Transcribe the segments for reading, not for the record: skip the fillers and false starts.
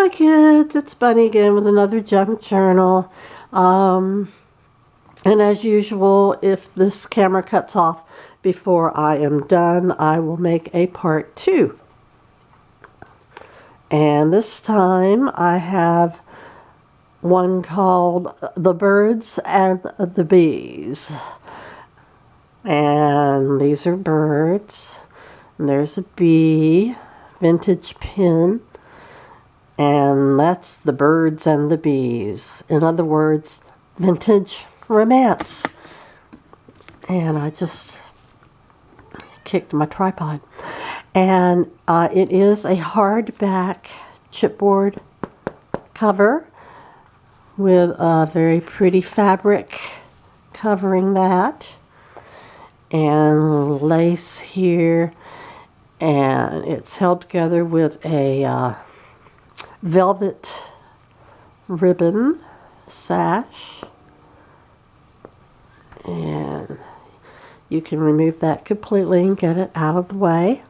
Hi kids, it's Bunny again with another junk journal. And as usual, if this camera cuts off before I am done, I will make a part 2. And this time I have one called The Birds and the Bees. And these are birds. And there's a bee, vintage pin. And that's the birds and the bees. In other words, vintage romance. And I just kicked my tripod. And it is a hardback chipboard cover with a very pretty fabric covering that. And lace here. And it's held together with a velvet ribbon sash, and you can remove that completely and get it out of the way.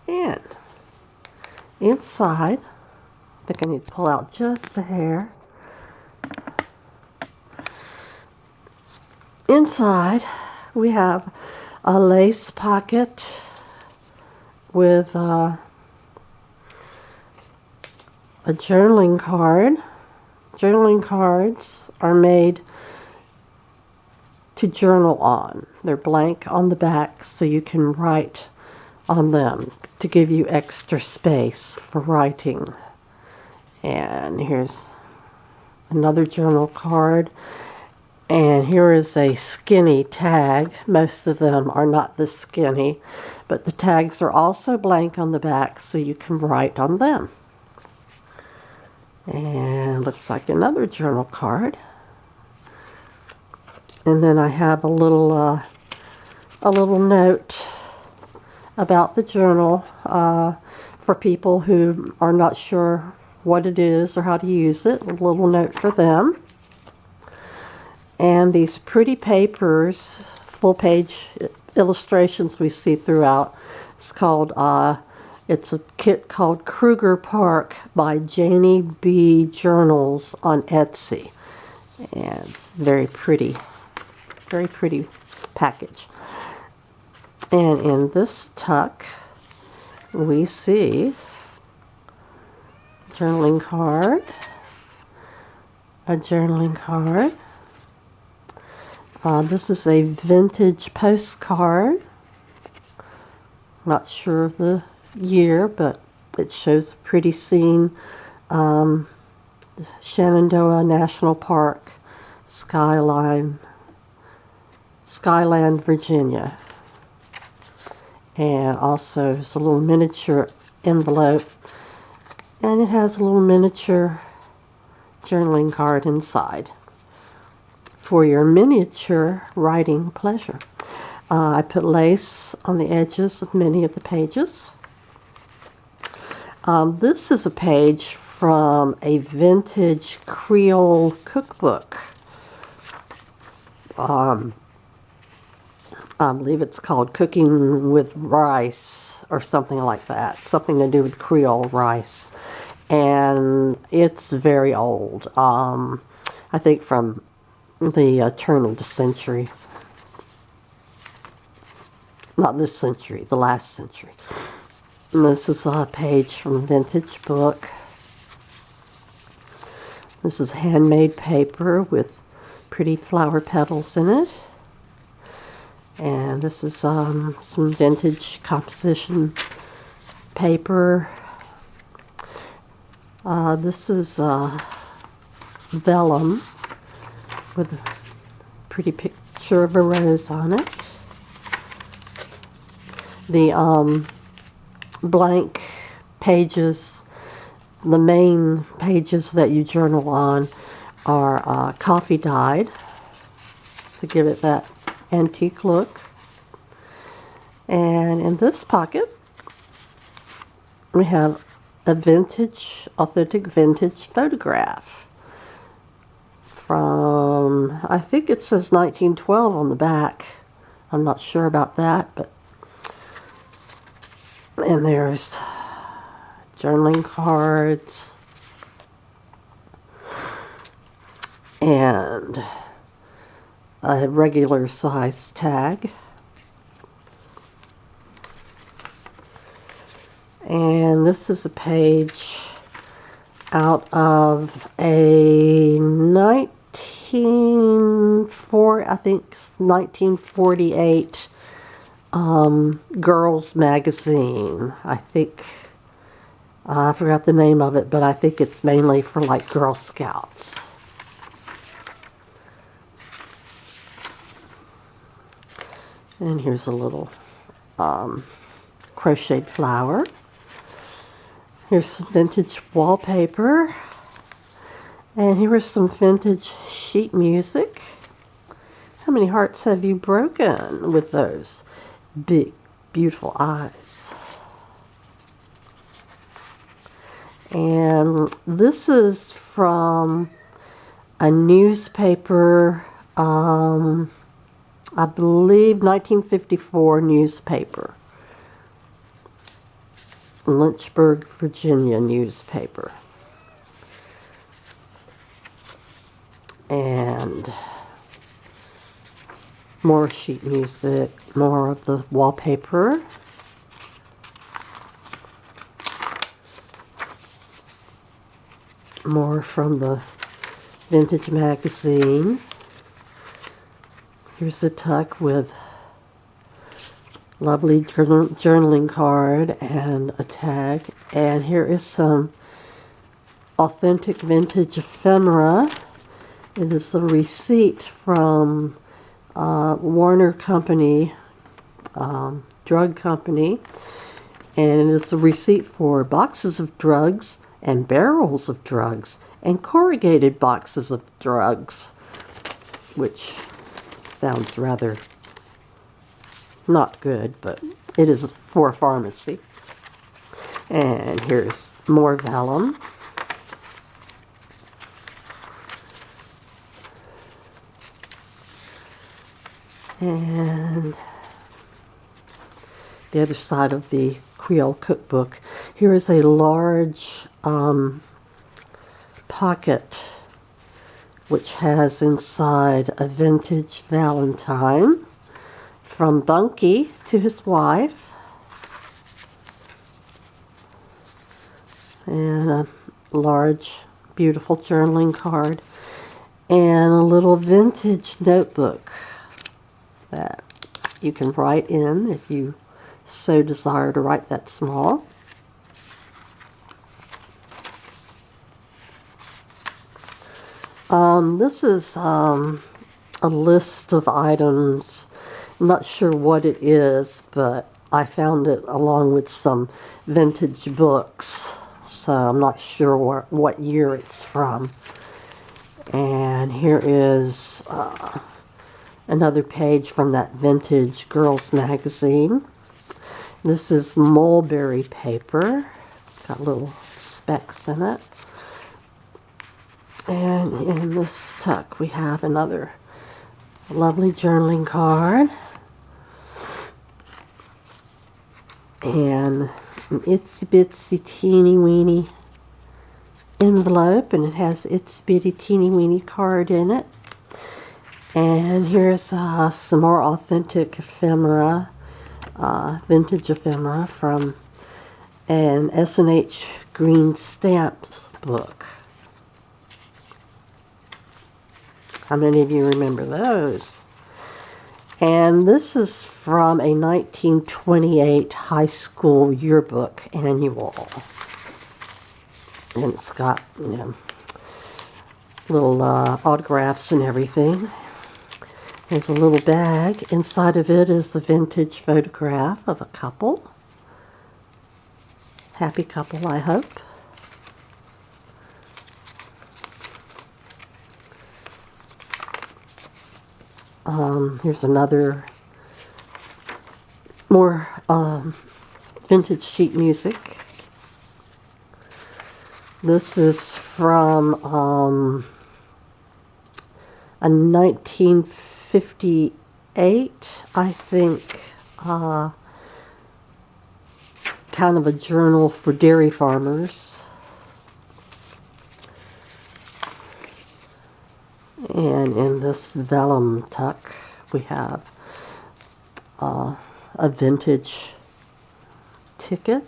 And inside, I think I need to pull out just a hair. Inside we have a lace pocket with a journaling card. Journaling cards are made to journal on. They're blank on the back so you can write on them to give you extra space for writing. And here's another journal card. And here is a skinny tag. Most of them are not this skinny, but the tags are also blank on the back so you can write on them. And looks like another journal card. And then I have a little note about the journal for people who are not sure what it is or how to use it. A little note for them. And these pretty papers, full page illustrations we see throughout. It's called, it's a kit called Kruger Park by Janie B. Journals on Etsy. And it's very pretty package. And in this tuck, we see a journaling card, this is a vintage postcard. Not sure of the year, but it shows a pretty scene. Shenandoah National Park, Skyland, Virginia. And also there's a little miniature envelope. And it has a little miniature journaling card inside for your miniature writing pleasure. I put lace on the edges of many of the pages. This is a page from a vintage Creole cookbook. I believe it's called Cooking with Rice or something like that. Something to do with Creole rice. And it's very old. I think from the turn of the century. Not this century, the last century. And this is a page from a vintage book. This is handmade paper with pretty flower petals in it. And this is some vintage composition paper. This is vellum with a pretty picture of a rose on it. The blank pages, the main pages that you journal on are coffee dyed to give it that antique look. And in this pocket we have a authentic vintage photograph from, I think it says 1912 on the back, I'm not sure about that, but and there's journaling cards and a regular size tag. And this is a page out of a 1948 girls magazine. I think I forgot the name of it, but I think it's mainly for like Girl Scouts. And here's a little crocheted flower. Here's some vintage wallpaper. And here is some vintage sheet music. How many hearts have you broken with those big, beautiful eyes? And this is from a newspaper, I believe 1954 newspaper. Lynchburg, Virginia newspaper. And more sheet music, more of the wallpaper. More from the vintage magazine. Here's a tuck with lovely journaling card and a tag. And here is some authentic vintage ephemera. It is a receipt from Warner Company, drug company. And it's a receipt for boxes of drugs and barrels of drugs and corrugated boxes of drugs, which sounds rather not good, but it is for a pharmacy. And here's more vellum. And the other side of the Creole cookbook. Here is a large pocket which has inside a vintage Valentine from Bunky to his wife, and a large beautiful journaling card and a little vintage notebook that you can write in if you so desire to write that small. This is a list of items. I'm not sure what it is, but I found it along with some vintage books, so I'm not sure what year it's from. And here is another page from that vintage girls magazine. This is mulberry paper. It's got little specks in it. And in this tuck we have another lovely journaling card. And an itsy bitsy teeny weeny envelope, and it has itsy bitty teeny weeny card in it. And here's some more authentic ephemera, vintage ephemera from an S&H Green Stamps book. How many of you remember those? And this is from a 1928 high school yearbook annual. And it's got, you know, little autographs and everything. There's a little bag. Inside of it is the vintage photograph of a couple. Happy couple, I hope. Here's another more vintage sheet music. This is from a 1958 I think, kind of a journal for dairy farmers. And in this vellum tuck, we have a vintage ticket,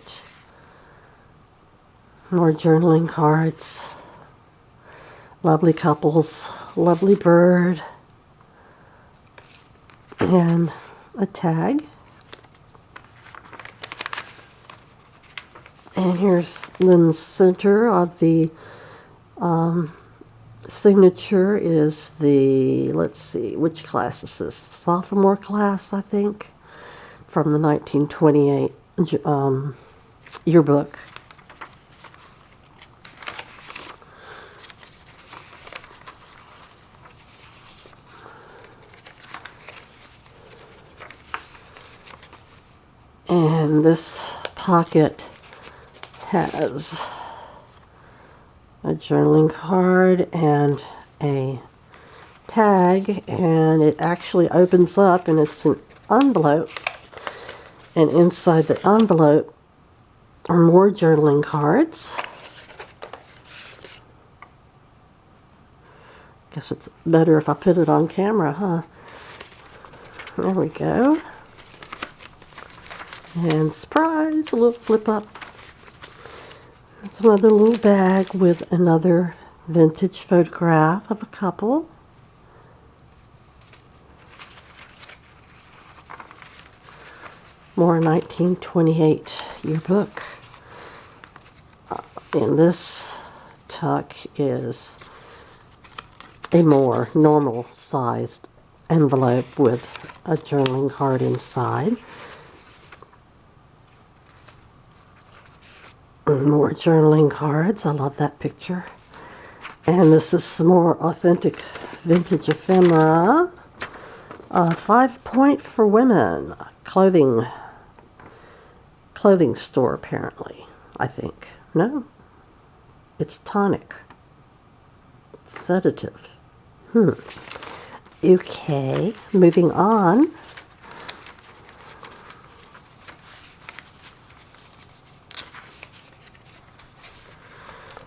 more journaling cards, lovely couples, lovely bird, and a tag. And here's the center of the signature is the, let's see, which class is this? Sophomore class, I think, from the 1928 yearbook. And this pocket has a journaling card and a tag, and it actually opens up and it's an envelope, and inside the envelope are more journaling cards. Guess it's better if I put it on camera, huh? There we go. And surprise, a little flip up. It's another little bag with another vintage photograph of a couple. More 1928 yearbook. And this tuck is a more normal sized envelope with a journaling card inside. More journaling cards. I love that picture. And this is some more authentic vintage ephemera. 5 Point for Women. Clothing store, apparently. I think. No? It's tonic. Sedative. Okay. Moving on.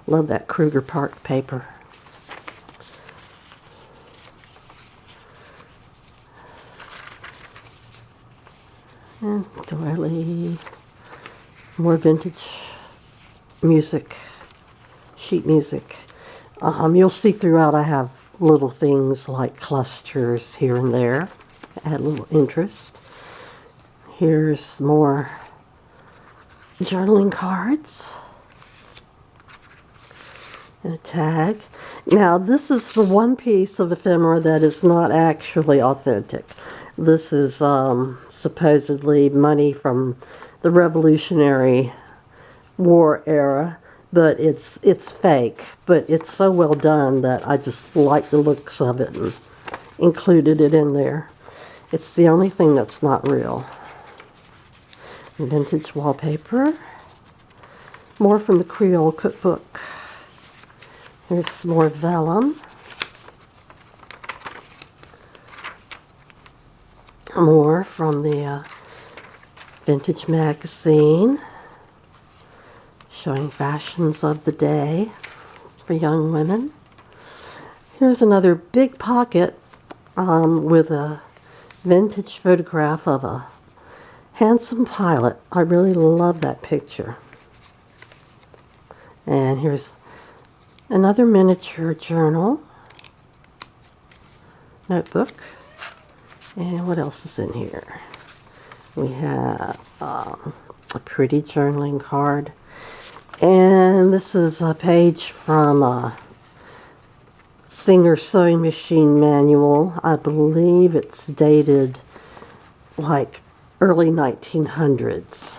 Love that Kruger Park paper. And doily. More vintage music. Sheet music. You'll see throughout I have little things like clusters here and there. Add a little interest. Here's more journaling cards. And a tag. Now, this is the one piece of ephemera that is not actually authentic. This is supposedly money from the Revolutionary War era, but it's fake. But it's so well done that I just like the looks of it and included it in there. It's the only thing that's not real. Vintage wallpaper. More from the Creole cookbook. Here's some more vellum. More from the vintage magazine, showing fashions of the day for young women. Here's another big pocket with a vintage photograph of a handsome pilot. I really love that picture. And here's another miniature journal, notebook, and what else is in here? We have a pretty journaling card, and this is a page from a Singer sewing machine manual. I believe it's dated like early 1900s.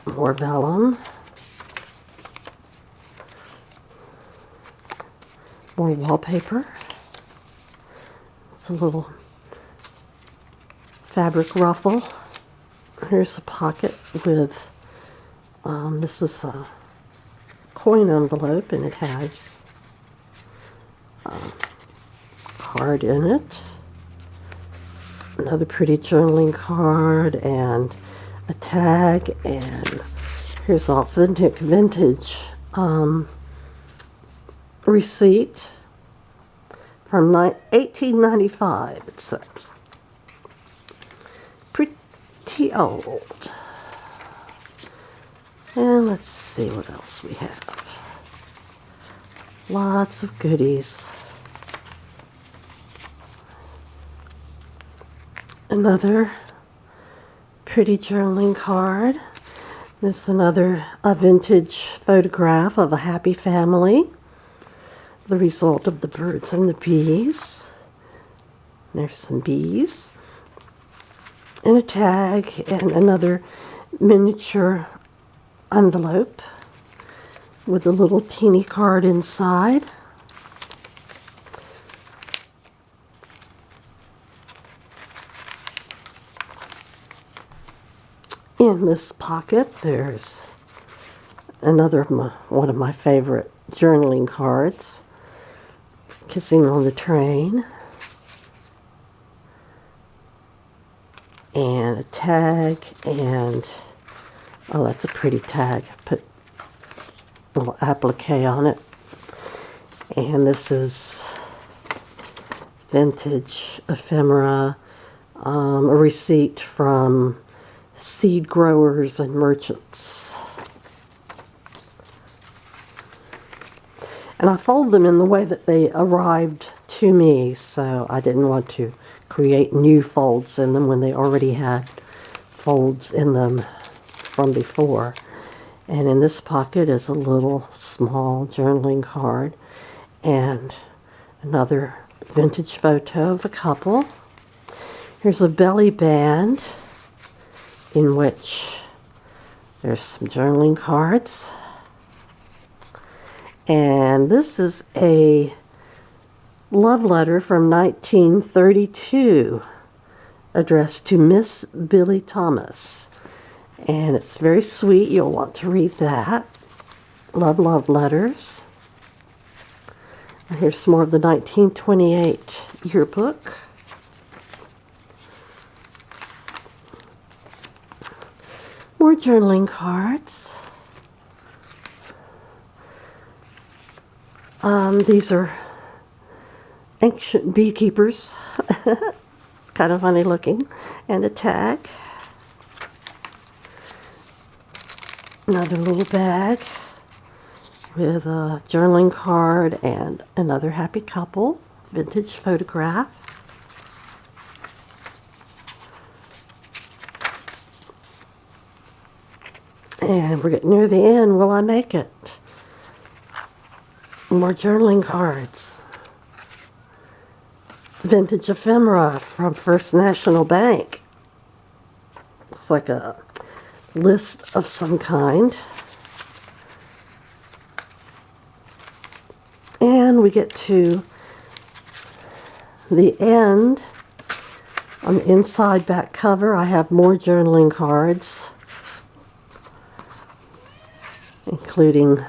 More vellum. More wallpaper. It's a little fabric ruffle. Here's a pocket with, this is a coin envelope, and it has card in it. Another pretty journaling card and a tag, and here's authentic vintage receipt from 1895, it says. Pretty old. And let's see what else we have. Lots of goodies. Another pretty journaling card. This is a vintage photograph of a happy family. The result of the birds and the bees. There's some bees. And a tag and another miniature envelope with a little teeny card inside. In this pocket, there's one of my favorite journaling cards, Kissing on the Train, and a tag, and oh, that's a pretty tag. Put a little applique on it. And this is vintage ephemera, a receipt from seed growers and merchants. And I fold them in the way that they arrived to me, so I didn't want to create new folds in them when they already had folds in them from before. And in this pocket is a little small journaling card and another vintage photo of a couple. Here's a belly band in which there's some journaling cards. And this is a love letter from 1932 addressed to Miss Billy Thomas. And it's very sweet. You'll want to read that. Love, love letters. And here's some more of the 1928 yearbook. More journaling cards. These are ancient beekeepers. Kind of funny looking. And a tag. Another little bag with a journaling card and another happy couple. Vintage photograph. And we're getting near the end. Will I make it? More journaling cards. Vintage ephemera from First National Bank. It's like a list of some kind. And we get to the end. On the inside back cover, I have more journaling cards, including